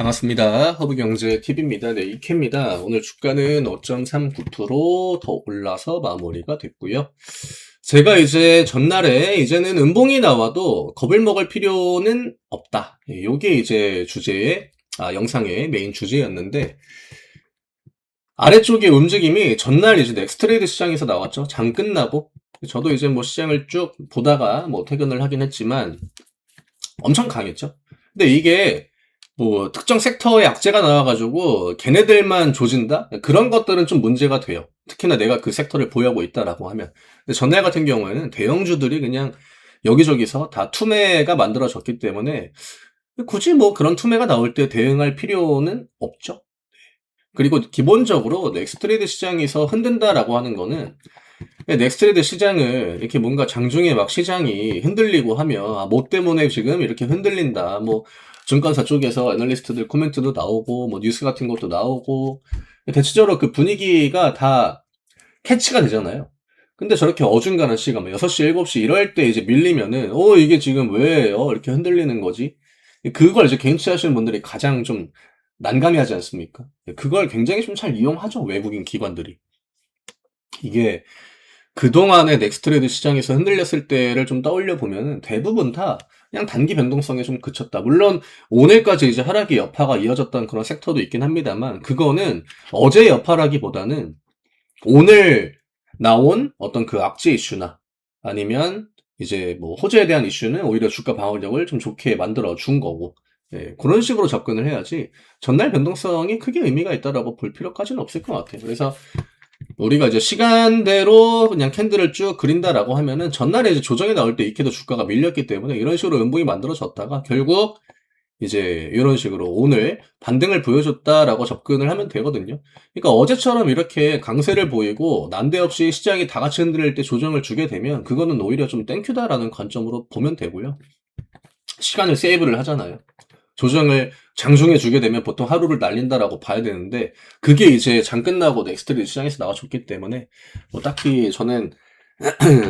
반갑습니다. 허브경제TV입니다. 네, 이케입니다. 오늘 주가는 5.39% 더 올라서 마무리가 됐고요. 제가 이제 전날에 이제는 음봉이 나와도 겁을 먹을 필요는 없다. 요게 이제 영상의 메인 주제였는데, 아래쪽의 움직임이 전날 이제 넥스트레이드 시장에서 나왔죠. 장 끝나고. 저도 이제 뭐 시장을 쭉 보다가 뭐 퇴근을 하긴 했지만, 엄청 강했죠. 근데 이게 뭐 특정 섹터의 악재가 나와가지고 걔네들만 조진다? 그런 것들은 좀 문제가 돼요. 특히나 내가 그 섹터를 보유하고 있다라고 하면. 근데 전날 같은 경우에는 대형주들이 그냥 여기저기서 다 투매가 만들어졌기 때문에 굳이 뭐 그런 투매가 나올 때 대응할 필요는 없죠. 그리고 기본적으로 넥스트레이드 시장에서 흔든다라고 하는 거는 넥스트레이드 시장을 이렇게 뭔가 장중에 막 시장이 흔들리고 하면 뭐 때문에 지금 이렇게 흔들린다. 뭐 증권사 쪽에서 애널리스트들 코멘트도 나오고 뭐 뉴스 같은 것도 나오고 대체적으로 그 분위기가 다 캐치가 되잖아요. 근데 저렇게 어중간한 시간, 뭐 6시, 7시 이럴 때 이제 밀리면은 이게 지금 왜 이렇게 흔들리는 거지? 그걸 이제 개인투자 하시는 분들이 가장 좀 난감해 하지 않습니까? 그걸 굉장히 좀 잘 이용하죠. 외국인 기관들이. 이게 그동안의 넥스트레이드 시장에서 흔들렸을 때를 좀 떠올려 보면은 대부분 다 그냥 단기 변동성에 좀 그쳤다. 물론 오늘까지 이제 하락의 여파가 이어졌던 그런 섹터도 있긴 합니다만 그거는 어제 여파라기보다는 오늘 나온 어떤 그 악재 이슈나 아니면 이제 뭐 호재에 대한 이슈는 오히려 주가 방어력을 좀 좋게 만들어 준 거고, 그런 식으로 접근을 해야지 전날 변동성이 크게 의미가 있다라고 볼 필요까지는 없을 것 같아요. 그래서 우리가 이제 시간대로 그냥 캔들을 쭉 그린다라고 하면은 전날에 이제 조정이 나올 때 익혀도 주가가 밀렸기 때문에 이런 식으로 음봉이 만들어졌다가 결국 이제 이런 식으로 오늘 반등을 보여줬다라고 접근을 하면 되거든요. 그러니까 어제처럼 이렇게 강세를 보이고 난데없이 시장이 다 같이 흔들릴 때 조정을 주게 되면 그거는 오히려 좀 땡큐다라는 관점으로 보면 되고요. 시간을 세이브를 하잖아요. 조정을 장중에 주게 되면 보통 하루를 날린다라고 봐야 되는데 그게 이제 장 끝나고 넥스트리 시장에서 나와줬기 때문에 뭐 딱히 저는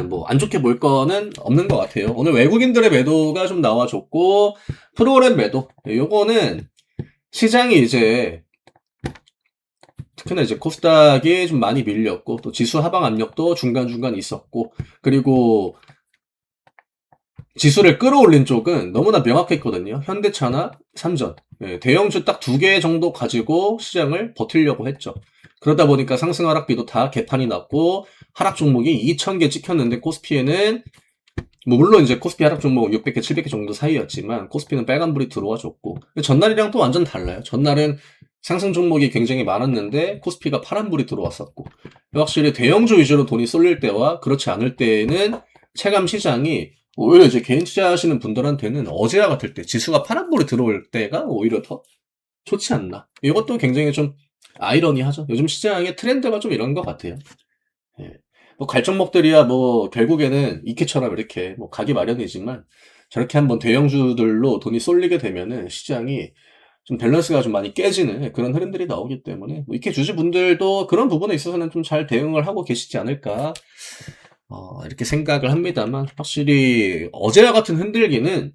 뭐 안 좋게 볼 거는 없는 것 같아요. 오늘 외국인들의 매도가 좀 나와줬고 프로그램 매도 요거는 시장이 이제 특히나 이제 코스닥이 좀 많이 밀렸고 또 지수 하방 압력도 중간중간 있었고 그리고 지수를 끌어올린 쪽은 너무나 명확했거든요. 현대차나 삼전. 대형주 딱 2개 정도 가지고 시장을 버티려고 했죠. 그러다 보니까 상승 하락비도 다 개판이 났고 하락 종목이 2,000개 찍혔는데 코스피에는 뭐 물론 이제 코스피 하락 종목 600개, 700개 정도 사이였지만 코스피는 빨간불이 들어와 줬고 전날이랑 또 완전 달라요. 전날은 상승 종목이 굉장히 많았는데 코스피가 파란불이 들어왔었고 확실히 대형주 위주로 돈이 쏠릴 때와 그렇지 않을 때에는 체감 시장이 오히려 이제 개인 투자하시는 분들한테는 어제와 같을 때 지수가 파란불이 들어올 때가 오히려 더 좋지 않나. 이것도 굉장히 좀 아이러니하죠. 요즘 시장의 트렌드가 좀 이런 것 같아요. 예. 뭐 갈종목들이야 뭐 결국에는 이케처럼 이렇게 뭐 가기 마련이지만 저렇게 한번 대형주들로 돈이 쏠리게 되면은 시장이 좀 밸런스가 좀 많이 깨지는 그런 흐름들이 나오기 때문에 뭐 이케 주주분들도 그런 부분에 있어서는 좀 잘 대응을 하고 계시지 않을까 이렇게 생각을 합니다만 확실히 어제와 같은 흔들기는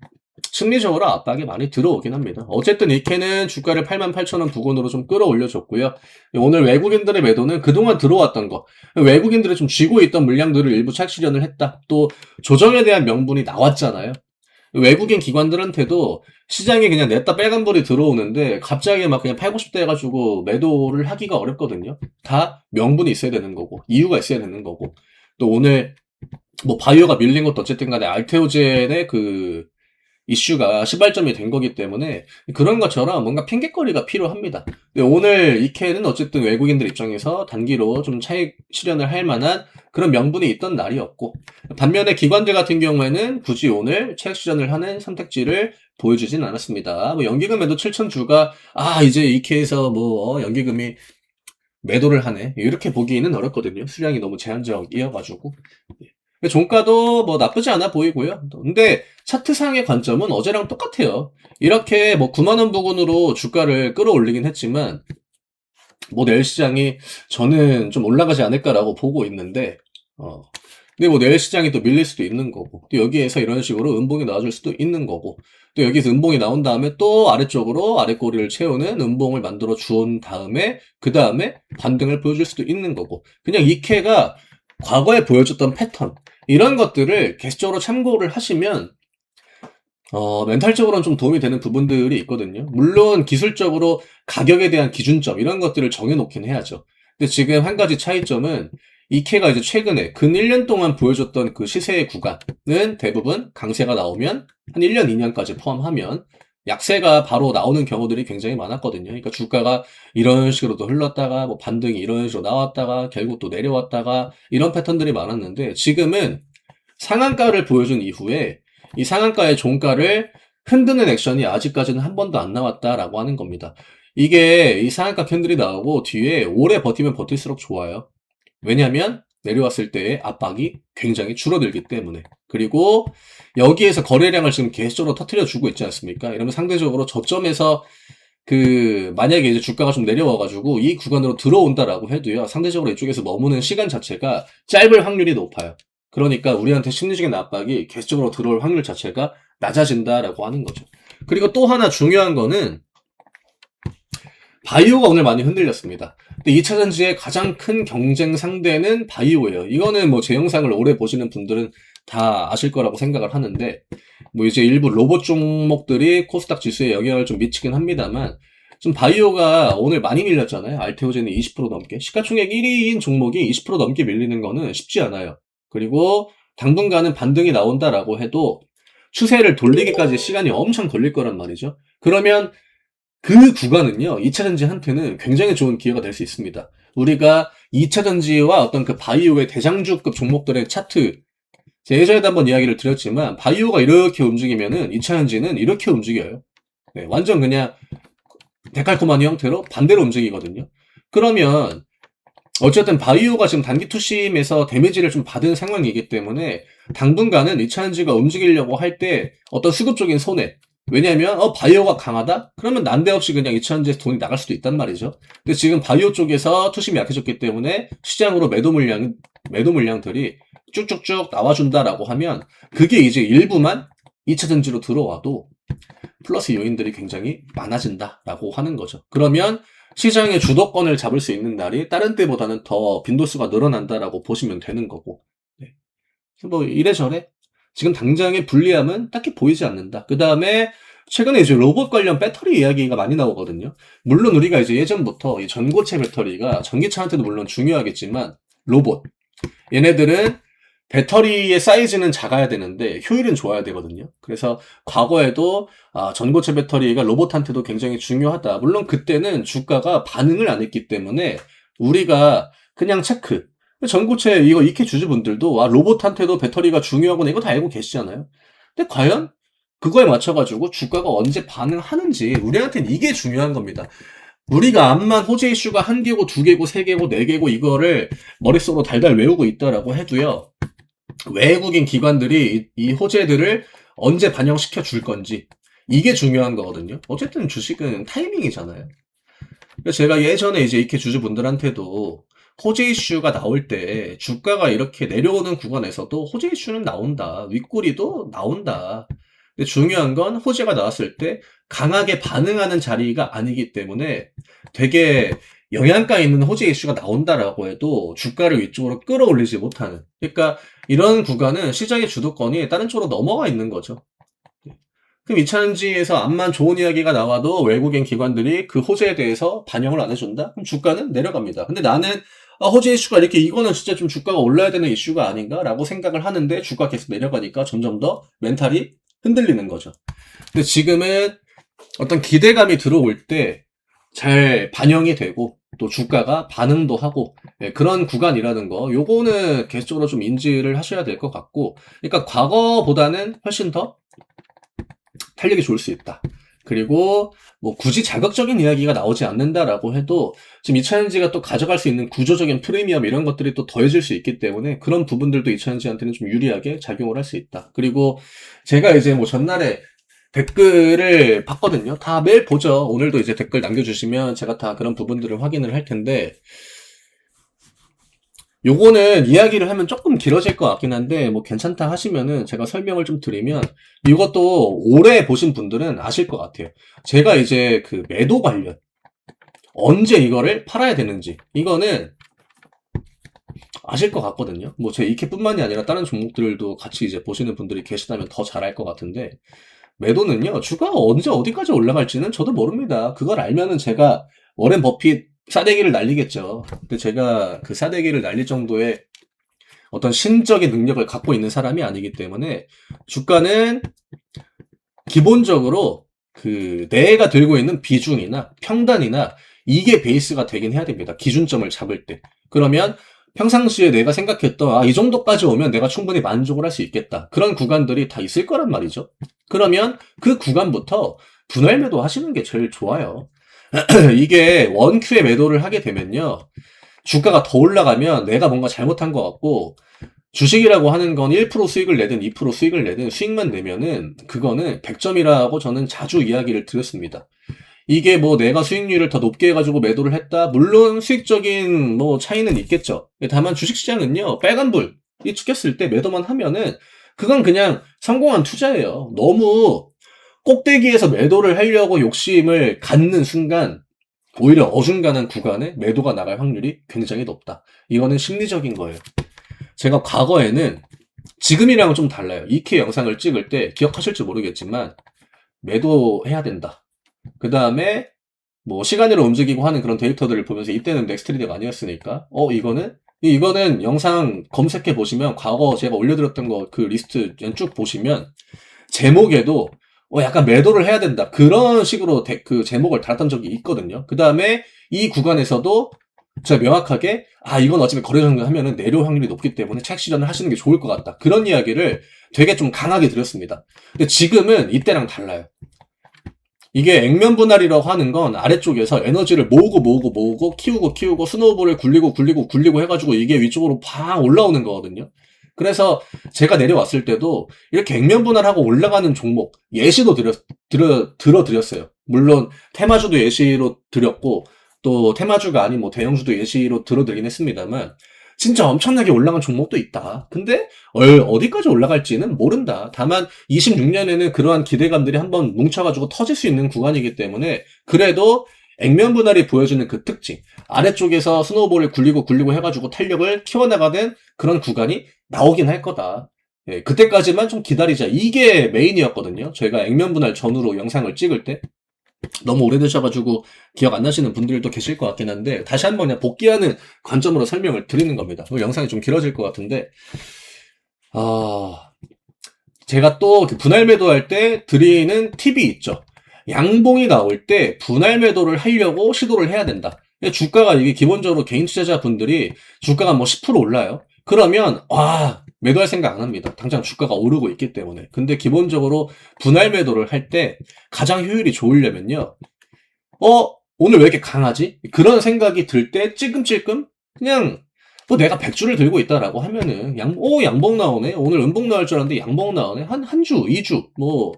심리적으로 압박이 많이 들어오긴 합니다. 어쨌든 이케는 주가를 88,000원 부근으로 좀 끌어올려줬고요. 오늘 외국인들의 매도는 그동안 들어왔던 거, 외국인들이 좀 쥐고 있던 물량들을 일부 착실현을 했다. 또 조정에 대한 명분이 나왔잖아요. 외국인 기관들한테도 시장에 그냥 냈다 빨간불이 들어오는데 갑자기 막 그냥 팔고 싶다 해가지고 매도를 하기가 어렵거든요. 다 명분이 있어야 되는 거고 이유가 있어야 되는 거고 또 오늘 뭐 바이오가 밀린 것도 어쨌든 간에 알테오젠의 그 이슈가 시발점이 된 거기 때문에 그런 것처럼 뭔가 핑곗거리가 필요합니다. 근데 오늘 이케는 어쨌든 외국인들 입장에서 단기로 좀 차익 실현을 할 만한 그런 명분이 있던 날이었고 반면에 기관들 같은 경우에는 굳이 오늘 차익 실현을 하는 선택지를 보여주진 않았습니다. 뭐 연기금 매도 7,000주가 이제 이케에서 뭐 연기금이 매도를 하네 이렇게 보기는 어렵거든요. 수량이 너무 제한적이어가지고 종가도 뭐 나쁘지 않아 보이고요. 근데 차트상의 관점은 어제랑 똑같아요. 이렇게 뭐 9만원 부근으로 주가를 끌어올리긴 했지만 뭐 내일 시장이 저는 좀 올라가지 않을까라고 보고 있는데 근데 뭐 내일 시장이 또 밀릴 수도 있는 거고, 또 여기에서 이런 식으로 음봉이 나와줄 수도 있는 거고, 또 여기서 음봉이 나온 다음에 또 아래쪽으로 아랫꼬리를 채우는 음봉을 만들어 주온 다음에 그 다음에 반등을 보여줄 수도 있는 거고, 그냥 이케가 과거에 보여줬던 패턴 이런 것들을 계속적으로 참고를 하시면 멘탈적으로는 좀 도움이 되는 부분들이 있거든요. 물론 기술적으로 가격에 대한 기준점 이런 것들을 정해놓긴 해야죠. 근데 지금 한 가지 차이점은 이케가 이제 최근에 근 1년 동안 보여줬던 그 시세의 구간은 대부분 강세가 나오면 한 1년, 2년까지 포함하면 약세가 바로 나오는 경우들이 굉장히 많았거든요. 그러니까 주가가 이런 식으로도 흘렀다가 뭐 반등이 이런 식으로 나왔다가 결국 또 내려왔다가 이런 패턴들이 많았는데, 지금은 상한가를 보여준 이후에 이 상한가의 종가를 흔드는 액션이 아직까지는 한 번도 안 나왔다라고 하는 겁니다. 이게 이 상한가 캔들이 나오고 뒤에 오래 버티면 버틸수록 좋아요. 왜냐하면 내려왔을 때의 압박이 굉장히 줄어들기 때문에. 그리고 여기에서 거래량을 지금 계속적으로 터트려 주고 있지 않습니까? 이러면 상대적으로 저점에서 만약에 이제 주가가 좀 내려와가지고 이 구간으로 들어온다라고 해도요, 상대적으로 이쪽에서 머무는 시간 자체가 짧을 확률이 높아요. 그러니까 우리한테 심리적인 압박이 계속적으로 들어올 확률 자체가 낮아진다라고 하는 거죠. 그리고 또 하나 중요한 거는 바이오가 오늘 많이 흔들렸습니다. 근데 2차전지의 가장 큰 경쟁 상대는 바이오예요. 이거는 뭐 제 영상을 오래 보시는 분들은 다 아실 거라고 생각을 하는데, 뭐 이제 일부 로봇 종목들이 코스닥 지수에 영향을 좀 미치긴 합니다만, 좀 바이오가 오늘 많이 밀렸잖아요. 알테오젠이 20% 넘게. 시가총액 1위인 종목이 20% 넘게 밀리는 거는 쉽지 않아요. 그리고 당분간은 반등이 나온다라고 해도 추세를 돌리기까지 시간이 엄청 걸릴 거란 말이죠. 그러면 그 구간은요, 2차전지한테는 굉장히 좋은 기회가 될 수 있습니다. 우리가 2차전지와 어떤 그 바이오의 대장주급 종목들의 차트, 제가 예전에도 한번 이야기를 드렸지만, 바이오가 이렇게 움직이면은 2차전지는 이렇게 움직여요. 네, 완전 그냥 데칼코마니 형태로 반대로 움직이거든요. 그러면 어쨌든 바이오가 지금 단기 투심에서 데미지를 좀 받은 상황이기 때문에 당분간은 2차전지가 움직이려고 할 때 어떤 수급적인 손해, 왜냐면 바이오가 강하다? 그러면 난데없이 그냥 2차전지에서 돈이 나갈 수도 있단 말이죠. 근데 지금 바이오 쪽에서 투심이 약해졌기 때문에 시장으로 매도 물량들이 쭉쭉쭉 나와준다라고 하면, 그게 이제 일부만 2차전지로 들어와도 플러스 요인들이 굉장히 많아진다라고 하는 거죠. 그러면 시장의 주도권을 잡을 수 있는 날이 다른 때보다는 더 빈도수가 늘어난다라고 보시면 되는 거고. 네. 뭐 이래저래 지금 당장의 불리함은 딱히 보이지 않는다. 그 다음에 최근에 이제 로봇 관련 배터리 이야기가 많이 나오거든요. 물론 우리가 이제 예전부터 이 전고체 배터리가 전기차한테도 물론 중요하겠지만, 로봇, 얘네들은 배터리의 사이즈는 작아야 되는데 효율은 좋아야 되거든요. 그래서 과거에도 전고체 배터리가 로봇한테도 굉장히 중요하다. 물론 그때는 주가가 반응을 안 했기 때문에 우리가 그냥 체크. 전고체 이거 익히 주주분들도 로봇한테도 배터리가 중요하구나 이거 다 알고 계시잖아요. 근데 과연 그거에 맞춰가지고 주가가 언제 반응하는지, 우리한테는 이게 중요한 겁니다. 우리가 암만 호재 이슈가 1개고 2개고 3개고 4개고 이거를 머릿속으로 달달 외우고 있다라고 해도요, 외국인 기관들이 이 호재들을 언제 반영시켜 줄 건지, 이게 중요한 거거든요. 어쨌든 주식은 타이밍이잖아요. 그래서 제가 예전에 이제 이렇게 주주분들한테도 호재 이슈가 나올 때 주가가 이렇게 내려오는 구간에서도 호재 이슈는 나온다. 윗꼬리도 나온다. 근데 중요한 건 호재가 나왔을 때 강하게 반응하는 자리가 아니기 때문에 되게 영양가 있는 호재 이슈가 나온다라고 해도 주가를 위쪽으로 끌어올리지 못하는. 그러니까 이런 구간은 시장의 주도권이 다른 쪽으로 넘어가 있는 거죠. 그럼 2차전지에서 암만 좋은 이야기가 나와도 외국인 기관들이 그 호재에 대해서 반영을 안 해준다? 그럼 주가는 내려갑니다. 근데 나는 호재 이슈가 이렇게, 이거는 진짜 좀 주가가 올라야 되는 이슈가 아닌가라고 생각을 하는데 주가 계속 내려가니까 점점 더 멘탈이 흔들리는 거죠. 근데 지금은 어떤 기대감이 들어올 때 잘 반영이 되고 또 주가가 반응도 하고, 그런 구간이라는 거, 요거는 계속적으로 좀 인지를 하셔야 될 것 같고, 그러니까 과거보다는 훨씬 더 탄력이 좋을 수 있다. 그리고 뭐 굳이 자극적인 이야기가 나오지 않는다라고 해도 지금 2차전지가 또 가져갈 수 있는 구조적인 프리미엄 이런 것들이 또 더해질 수 있기 때문에 그런 부분들도 2차전지한테는 좀 유리하게 작용을 할 수 있다. 그리고 제가 이제 뭐 전날에 댓글을 봤거든요. 다 매일 보죠. 오늘도 이제 댓글 남겨주시면 제가 다 그런 부분들을 확인을 할 텐데, 요거는 이야기를 하면 조금 길어질 것 같긴 한데, 뭐 괜찮다 하시면은 제가 설명을 좀 드리면, 이것도 오래 보신 분들은 아실 것 같아요. 제가 이제 그 매도 관련, 언제 이거를 팔아야 되는지, 이거는 아실 것 같거든요. 뭐 제 이케뿐만이 아니라 다른 종목들도 같이 이제 보시는 분들이 계시다면 더 잘 알 것 같은데, 매도는요, 주가가 언제 어디까지 올라갈지는 저도 모릅니다. 그걸 알면은 제가 워렌 버핏 싸대기를 날리겠죠. 근데 제가 그 싸대기를 날릴 정도의 어떤 신적인 능력을 갖고 있는 사람이 아니기 때문에 주가는 기본적으로 그 내가 들고 있는 비중이나 평단이나 이게 베이스가 되긴 해야 됩니다. 기준점을 잡을 때. 그러면 평상시에 내가 생각했던 이 정도까지 오면 내가 충분히 만족을 할 수 있겠다. 그런 구간들이 다 있을 거란 말이죠. 그러면 그 구간부터 분할 매도 하시는 게 제일 좋아요. 이게 원큐에 매도를 하게 되면요. 주가가 더 올라가면 내가 뭔가 잘못한 것 같고, 주식이라고 하는 건 1% 수익을 내든 2% 수익을 내든 수익만 내면은 그거는 100점이라고 저는 자주 이야기를 드렸습니다. 이게 뭐 내가 수익률을 더 높게 해가지고 매도를 했다? 물론 수익적인 뭐 차이는 있겠죠. 다만 주식시장은요, 빨간불이 찍혔을 때 매도만 하면은 그건 그냥 성공한 투자예요. 너무 꼭대기에서 매도를 하려고 욕심을 갖는 순간 오히려 어중간한 구간에 매도가 나갈 확률이 굉장히 높다. 이거는 심리적인 거예요. 제가 과거에는 지금이랑은 좀 달라요. 2K 영상을 찍을 때 기억하실지 모르겠지만 매도해야 된다. 그 다음에 뭐 시간으로 움직이고 하는 그런 데이터들을 보면서 이때는 넥스트리드가 아니었으니까 이거는 영상 검색해 보시면 과거 제가 올려드렸던 거 그 리스트 쭉 보시면 제목에도 약간 매도를 해야 된다. 그런 식으로 그 제목을 달았던 적이 있거든요. 그 다음에 이 구간에서도 제가 명확하게 이건 어차피 거래 정도 하면은 내려올 확률이 높기 때문에 차익 실현을 하시는 게 좋을 것 같다. 그런 이야기를 되게 좀 강하게 드렸습니다. 근데 지금은 이때랑 달라요. 이게 액면 분할이라고 하는 건 아래쪽에서 에너지를 모으고 키우고 스노우볼을 굴리고 해가지고 이게 위쪽으로 팍 올라오는 거거든요. 그래서 제가 내려왔을 때도 이렇게 액면 분할하고 올라가는 종목 예시도 들어드렸어요. 물론 테마주도 예시로 드렸고 또 테마주가 아닌 뭐 대형주도 예시로 들어드리긴 했습니다만 진짜 엄청나게 올라간 종목도 있다. 근데 어디까지 올라갈지는 모른다. 다만 26년에는 그러한 기대감들이 한번 뭉쳐가지고 터질 수 있는 구간이기 때문에 그래도 액면 분할이 보여주는 그 특징, 아래쪽에서 스노우볼을 굴리고 해가지고 탄력을 키워나가는 그런 구간이 나오긴 할 거다. 예, 그때까지만 좀 기다리자. 이게 메인이었거든요. 저희가 액면 분할 전후로 영상을 찍을 때. 너무 오래되셔가지고 기억 안 나시는 분들도 계실 것 같긴 한데 다시 한번 그냥 복귀하는 관점으로 설명을 드리는 겁니다. 영상이 좀 길어질 것 같은데 제가 또 분할 매도할 때 드리는 팁이 있죠. 양봉이 나올 때 분할 매도를 하려고 시도를 해야 된다. 주가가 이게 기본적으로 개인 투자자분들이 주가가 뭐 10% 올라요. 그러면 매도할 생각 안 합니다. 당장 주가가 오르고 있기 때문에. 근데 기본적으로 분할 매도를 할 때 가장 효율이 좋으려면요. 오늘 왜 이렇게 강하지? 그런 생각이 들 때 찔끔찔끔 그냥 뭐 내가 100주를 들고 있다라고 하면은 양봉 나오네. 오늘 음봉 나올 줄 알았는데 양봉 나오네. 한 주, 2주, 뭐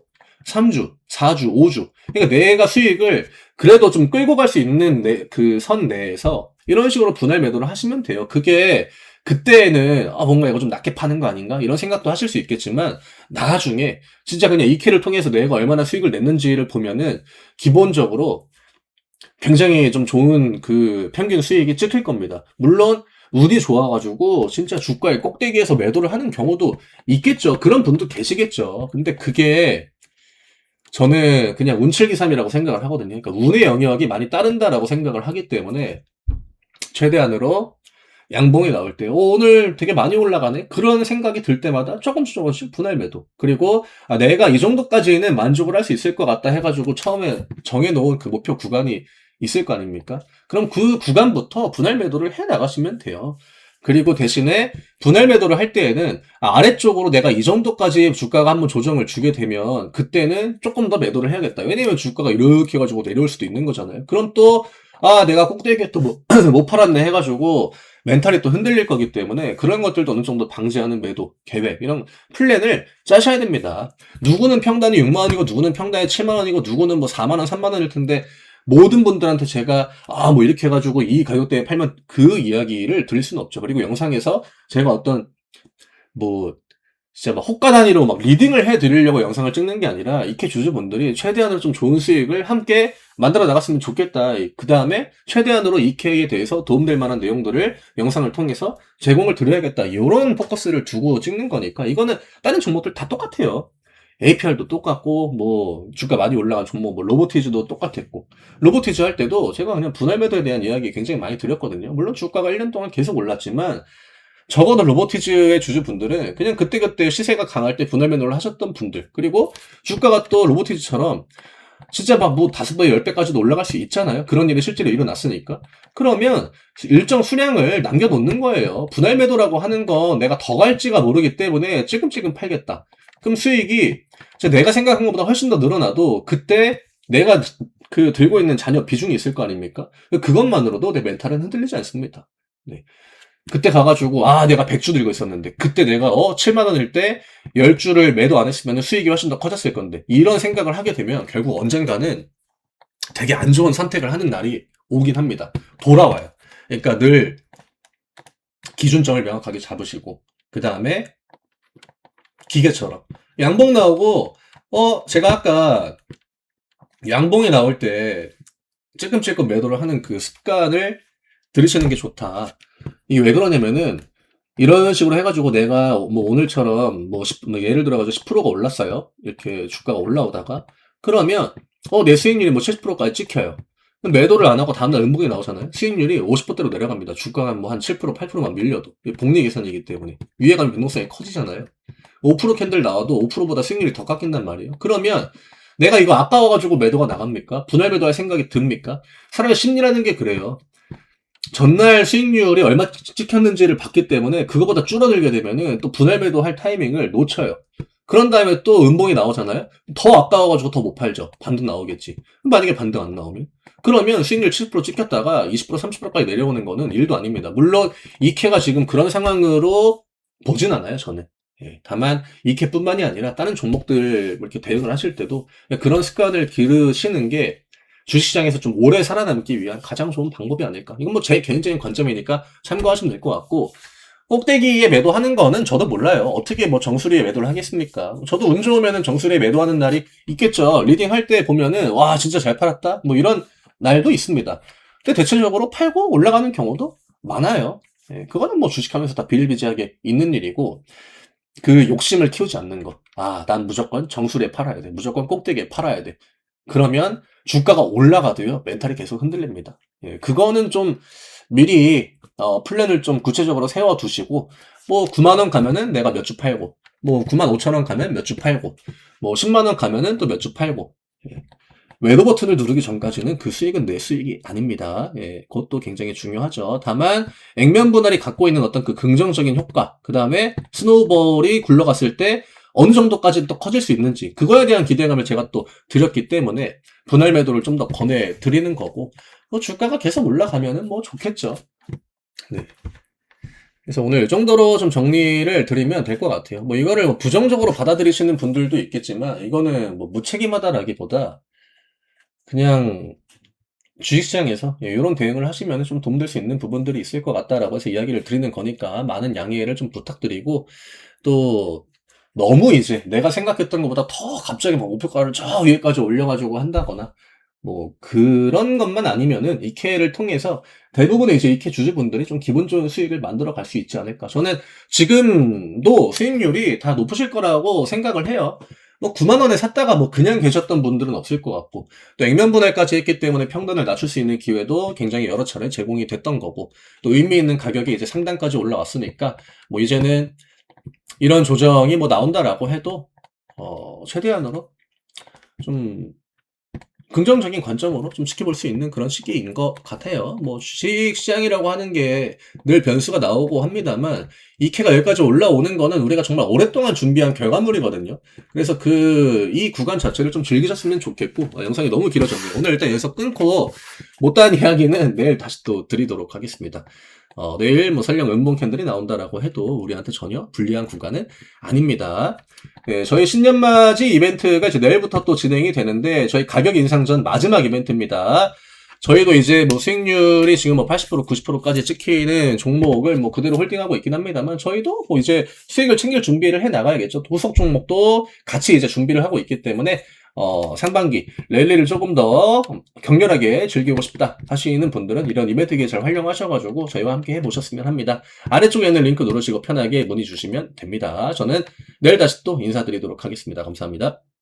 3주, 4주, 5주. 그러니까 내가 수익을 그래도 좀 끌고 갈 수 있는 그 선 내에서 이런 식으로 분할 매도를 하시면 돼요. 그게 그때는 뭔가 이거 좀 낮게 파는 거 아닌가? 이런 생각도 하실 수 있겠지만 나중에 진짜 그냥 2K를 통해서 내가 얼마나 수익을 냈는지를 보면은 기본적으로 굉장히 좀 좋은 그 평균 수익이 찍힐 겁니다. 물론 운이 좋아가지고 진짜 주가의 꼭대기에서 매도를 하는 경우도 있겠죠. 그런 분도 계시겠죠. 근데 그게 저는 그냥 운칠기삼이라고 생각을 하거든요. 그러니까 운의 영역이 많이 따른다라고 생각을 하기 때문에 최대한으로 양봉이 나올 때 오늘 되게 많이 올라가네? 그런 생각이 들 때마다 조금씩 분할 매도. 그리고 내가 이 정도까지는 만족을 할 수 있을 것 같다 해가지고 처음에 정해놓은 그 목표 구간이 있을 거 아닙니까? 그럼 그 구간부터 분할 매도를 해 나가시면 돼요. 그리고 대신에 분할 매도를 할 때에는 아래쪽으로 내가 이 정도까지 주가가 한번 조정을 주게 되면 그때는 조금 더 매도를 해야겠다. 왜냐면 주가가 이렇게 해가지고 내려올 수도 있는 거잖아요. 그럼 또 내가 꼭대기에 또 못 팔았네 해가지고 멘탈이 또 흔들릴 거기 때문에 그런 것들도 어느 정도 방지하는 매도, 계획, 이런 플랜을 짜셔야 됩니다. 누구는 평단이 6만원이고 누구는 평단이 7만원이고 누구는 뭐 4만원, 3만원일 텐데 모든 분들한테 제가 뭐 이렇게 해가지고 이 가격대에 팔면 그 이야기를 드릴 수는 없죠. 그리고 영상에서 제가 어떤 뭐 진짜 막 호가 단위로 막 리딩을 해드리려고 영상을 찍는 게 아니라 이케 주주분들이 최대한으로 좀 좋은 수익을 함께 만들어 나갔으면 좋겠다. 그 다음에 최대한으로 이케에 대해서 도움될 만한 내용들을 영상을 통해서 제공을 드려야겠다. 이런 포커스를 두고 찍는 거니까 이거는 다른 종목들 다 똑같아요. APR도 똑같고 뭐 주가 많이 올라간 종목 뭐 로보티즈도 똑같았고, 로보티즈 할 때도 제가 그냥 분할 매도에 대한 이야기 굉장히 많이 드렸거든요. 물론 주가가 1년 동안 계속 올랐지만 적어도 로보티즈의 주주분들은 그냥 그때그때 시세가 강할 때 분할 매도를 하셨던 분들, 그리고 주가가 또 로보티즈처럼 진짜 막 뭐 5배, 10배까지도 올라갈 수 있잖아요. 그런 일이 실제로 일어났으니까. 그러면 일정 수량을 남겨놓는 거예요. 분할 매도라고 하는 건 내가 더 갈지가 모르기 때문에 찔끔찔끔 팔겠다. 그럼 수익이 내가 생각한 것보다 훨씬 더 늘어나도 그때 내가 그 들고 있는 잔여 비중이 있을 거 아닙니까? 그것만으로도 내 멘탈은 흔들리지 않습니다. 네. 그때 가가지고 내가 100주 들고 있었는데 그때 내가 7만 원일 때 10주를 매도 안 했으면 수익이 훨씬 더 커졌을 건데, 이런 생각을 하게 되면 결국 언젠가는 되게 안 좋은 선택을 하는 날이 오긴 합니다. 돌아와요. 그러니까 늘 기준점을 명확하게 잡으시고, 그 다음에 기계처럼 양봉 나오고 제가 아까 양봉이 나올 때 찔끔찔끔 매도를 하는 그 습관을 들이시는 게 좋다. 이게 왜 그러냐면은 이런 식으로 해가지고 내가 뭐 오늘처럼 뭐 예를 들어가지고 10%가 올랐어요. 이렇게 주가가 올라오다가 그러면 내 수익률이 뭐 70%까지 찍혀요. 그럼 매도를 안 하고 다음날 음봉이 나오잖아요. 수익률이 50%대로 내려갑니다. 주가가 뭐 한 7%, 8%만 밀려도. 복리 계산이기 때문에 위에 가면 변동성이 커지잖아요. 5% 캔들 나와도 5%보다 수익률이 더 깎인단 말이에요. 그러면 내가 이거 아까워가지고 매도가 나갑니까? 분할 매도할 생각이 듭니까? 사람의 심리라는 게 그래요. 전날 수익률이 얼마 찍혔는지를 봤기 때문에 그거보다 줄어들게 되면은 또 분할 매도할 타이밍을 놓쳐요. 그런 다음에 또 음봉이 나오잖아요. 더 아까워가지고 더 못 팔죠. 반등 나오겠지. 만약에 반등 안 나오면, 그러면 수익률 70% 찍혔다가 20% 30%까지 내려오는 거는 일도 아닙니다. 물론 이케가 지금 그런 상황으로 보진 않아요, 저는. 다만 이케뿐만이 아니라 다른 종목들 이렇게 대응을 하실 때도 그런 습관을 기르시는 게 주식시장에서 좀 오래 살아남기 위한 가장 좋은 방법이 아닐까. 이건 뭐 제 개인적인 관점이니까 참고하시면 될 것 같고, 꼭대기에 매도하는 거는 저도 몰라요. 어떻게 뭐 정수리에 매도를 하겠습니까? 저도 운 좋으면은 정수리에 매도하는 날이 있겠죠. 리딩 할 때 보면은 와 진짜 잘 팔았다 뭐 이런 날도 있습니다. 근데 대체적으로 팔고 올라가는 경우도 많아요. 그거는 뭐 주식하면서 다 비일비재하게 있는 일이고, 그 욕심을 키우지 않는 거. 난 무조건 정수리에 팔아야 돼. 무조건 꼭대기에 팔아야 돼. 그러면 주가가 올라가도요, 멘탈이 계속 흔들립니다. 그거는 좀 미리 플랜을 좀 구체적으로 세워두시고, 뭐 9만원 가면은 내가 몇 주 팔고, 뭐 9만 5천원 가면 몇 주 팔고, 뭐 10만원 가면은 또 몇 주 팔고. 매도 버튼을 누르기 전까지는 그 수익은 내 수익이 아닙니다. 그것도 굉장히 중요하죠. 다만 액면 분할이 갖고 있는 어떤 그 긍정적인 효과, 그 다음에 스노우볼이 굴러갔을 때 어느 정도까지 또 커질 수 있는지, 그거에 대한 기대감을 제가 또 드렸기 때문에 분할 매도를 좀 더 권해드리는 거고, 뭐 주가가 계속 올라가면은 뭐 좋겠죠. 네. 그래서 오늘 이 정도로 좀 정리를 드리면 될 것 같아요. 뭐 이거를 뭐 부정적으로 받아들이시는 분들도 있겠지만, 이거는 뭐 무책임하다라기보다 그냥 주식시장에서 이런 대응을 하시면 좀 도움될 수 있는 부분들이 있을 것 같다라고 해서 이야기를 드리는 거니까 많은 양해를 좀 부탁드리고, 또 너무 이제 내가 생각했던 것보다 더 갑자기 막 목표가를 저 위에까지 올려가지고 한다거나 뭐 그런 것만 아니면은 이케를 통해서 대부분의 이제 이케 주주분들이 좀 기분 좋은 수익을 만들어 갈 수 있지 않을까. 저는 지금도 수익률이 다 높으실 거라고 생각을 해요. 뭐 9만 원에 샀다가 뭐 그냥 계셨던 분들은 없을 것 같고, 또 액면 분할까지 했기 때문에 평단을 낮출 수 있는 기회도 굉장히 여러 차례 제공이 됐던 거고, 또 의미 있는 가격이 이제 상단까지 올라왔으니까 뭐 이제는 이런 조정이 뭐 나온다라고 해도 최대한으로 좀 긍정적인 관점으로 좀 지켜볼 수 있는 그런 시기인 것 같아요. 뭐 주식시장이라고 하는 게 늘 변수가 나오고 합니다만, 이케가 여기까지 올라오는 거는 우리가 정말 오랫동안 준비한 결과물이거든요. 그래서 이 구간 자체를 좀 즐기셨으면 좋겠고, 영상이 너무 길어졌네요. 오늘 일단 여기서 끊고 못다한 이야기는 내일 다시 또 드리도록 하겠습니다. 내일 뭐 설령 음봉 캔들이 나온다라고 해도 우리한테 전혀 불리한 구간은 아닙니다. 네, 저희 신년맞이 이벤트가 이제 내일부터 또 진행이 되는데 저희 가격 인상 전 마지막 이벤트입니다. 저희도 이제 뭐 수익률이 지금 뭐 80%, 90%까지 찍히는 종목을 뭐 그대로 홀딩하고 있긴 합니다만 저희도 뭐 이제 수익을 챙길 준비를 해 나가야겠죠. 후속 종목도 같이 이제 준비를 하고 있기 때문에 상반기 랠리를 조금 더 격렬하게 즐기고 싶다 하시는 분들은 이런 이벤트 기회를 활용하셔가지고 저희와 함께 해보셨으면 합니다. 아래쪽에 있는 링크 누르시고 편하게 문의 주시면 됩니다. 저는 내일 다시 또 인사드리도록 하겠습니다. 감사합니다.